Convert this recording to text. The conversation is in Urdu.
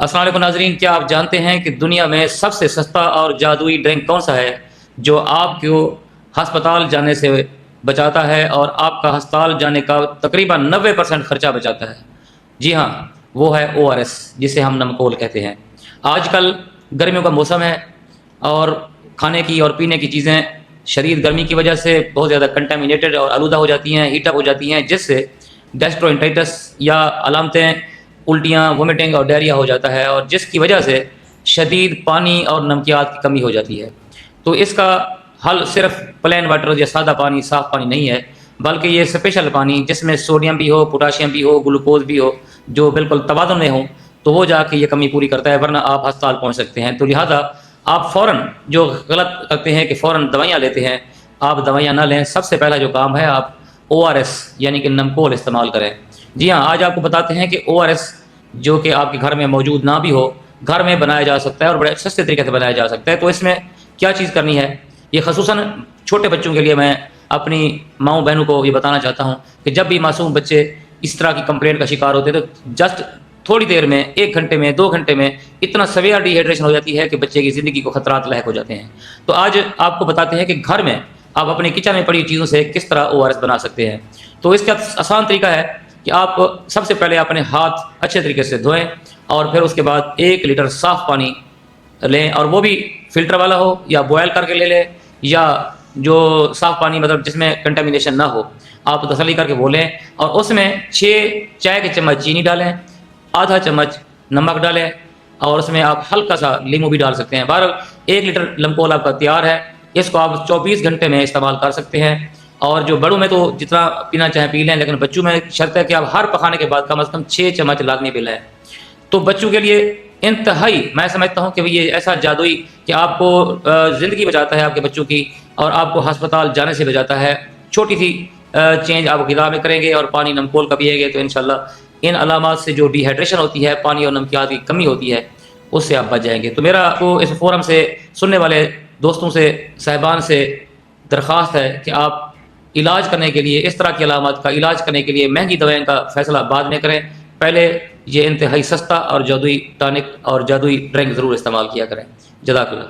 السلام علیکم ناظرین، کیا آپ جانتے ہیں کہ دنیا میں سب سے سستا اور جادوئی ڈرنک کون سا ہے جو آپ کو ہسپتال جانے سے بچاتا ہے اور آپ کا ہسپتال جانے کا تقریباً 90% خرچہ بچاتا ہے؟ جی ہاں، وہ ہے او آر ایس، جسے ہم نمکول کہتے ہیں۔ آج کل گرمیوں کا موسم ہے اور کھانے کی اور پینے کی چیزیں شدید گرمی کی وجہ سے بہت زیادہ کنٹامینیٹڈ اور آلودہ ہو جاتی ہیں، ہیٹ اپ ہو جاتی ہیں، جس سے گیسٹرو یا علامتیں الٹیاں، وومٹنگ اور ڈائریا ہو جاتا ہے، اور جس کی وجہ سے شدید پانی اور نمکیات کی کمی ہو جاتی ہے۔ تو اس کا حل صرف پلین واٹر یا سادہ پانی، صاف پانی نہیں ہے، بلکہ یہ اسپیشل پانی جس میں سوڈیم بھی ہو، پوٹاشیم بھی ہو، گلوکوز بھی ہو، جو بالکل توازن میں ہو، تو وہ جا کے یہ کمی پوری کرتا ہے، ورنہ آپ ہسپتال پہنچ سکتے ہیں۔ تو لہٰذا آپ فوراً جو غلط کرتے ہیں کہ فوراً دوائیاں لیتے ہیں، آپ دوائیاں نہ لیں۔ سب سے پہلا جو کام ہے، آپ او آر ایس یعنی کہ نمکول استعمال کریں۔ جی ہاں، آج آپ کو بتاتے ہیں کہ او آر ایس جو کہ آپ کے گھر میں موجود نہ بھی ہو، گھر میں بنایا جا سکتا ہے اور بڑے سستے طریقے سے بنایا جا سکتا ہے۔ تو اس میں کیا چیز کرنی ہے، یہ خصوصاً چھوٹے بچوں کے لیے میں اپنی ماؤں بہنوں کو یہ بتانا چاہتا ہوں کہ جب بھی معصوم بچے اس طرح کی کمپلینٹ کا شکار ہوتے ہیں تو جسٹ تھوڑی دیر میں، 1 گھنٹے میں، 2 گھنٹے میں اتنا سویئر ڈی ہائیڈریشن ہو جاتی ہے کہ بچے کی زندگی کو خطرات لاحق ہو جاتے ہیں۔ تو آج آپ کو بتاتے ہیں کہ گھر میں آپ اپنے کچن میں پڑی چیزوں سے کس طرح او آر ایس بنا سکتے ہیں۔ تو اس کا آسان طریقہ ہے کہ آپ سب سے پہلے اپنے ہاتھ اچھے طریقے سے دھوئیں، اور پھر اس کے بعد 1 لیٹر صاف پانی لیں، اور وہ بھی فلٹر والا ہو یا بوائل کر کے لے لیں، یا جو صاف پانی مطلب جس میں کنٹامینیشن نہ ہو، آپ تسلی کر کے وہ لیں، اور اس میں 6 چائے کے چمچ چینی ڈالیں، آدھا چمچ نمک ڈالیں، اور اس میں آپ ہلکا سا لیمو بھی ڈال سکتے ہیں۔ بہرحال 1 لیٹر نمکول آپ کا تیار ہے۔ اس کو آپ 24 گھنٹے میں استعمال کر سکتے ہیں، اور جو بڑوں میں تو جتنا پینا چاہیں پی لیں، لیکن بچوں میں شرط ہے کہ آپ ہر پکانے کے بعد کم از کم 6 چمچ لازمی پی لیں۔ تو بچوں کے لیے انتہائی میں سمجھتا ہوں کہ یہ ایسا جادوئی کہ آپ کو زندگی بچاتا ہے آپ کے بچوں کی، اور آپ کو ہسپتال جانے سے بچاتا ہے۔ چھوٹی سی چینج آپ غذا میں کریں گے اور پانی نمکول کا پیئیں گے تو انشاءاللہ ان علامات سے جو ڈی ہائیڈریشن ہوتی ہے، پانی اور نمکیات کی کمی ہوتی ہے، اس سے آپ بچ جائیں گے۔ تو میرا کو اس فورم سے سننے والے دوستوں سے، صاحبان سے درخواست ہے کہ آپ علاج کرنے کے لیے، اس طرح کی علامات کا علاج کرنے کے لیے مہنگی دوائیں کا فیصلہ بعد میں کریں، پہلے یہ انتہائی سستا اور جادوئی ٹانک اور جادوئی ڈرنک ضرور استعمال کیا کریں۔ جزاک اللہ۔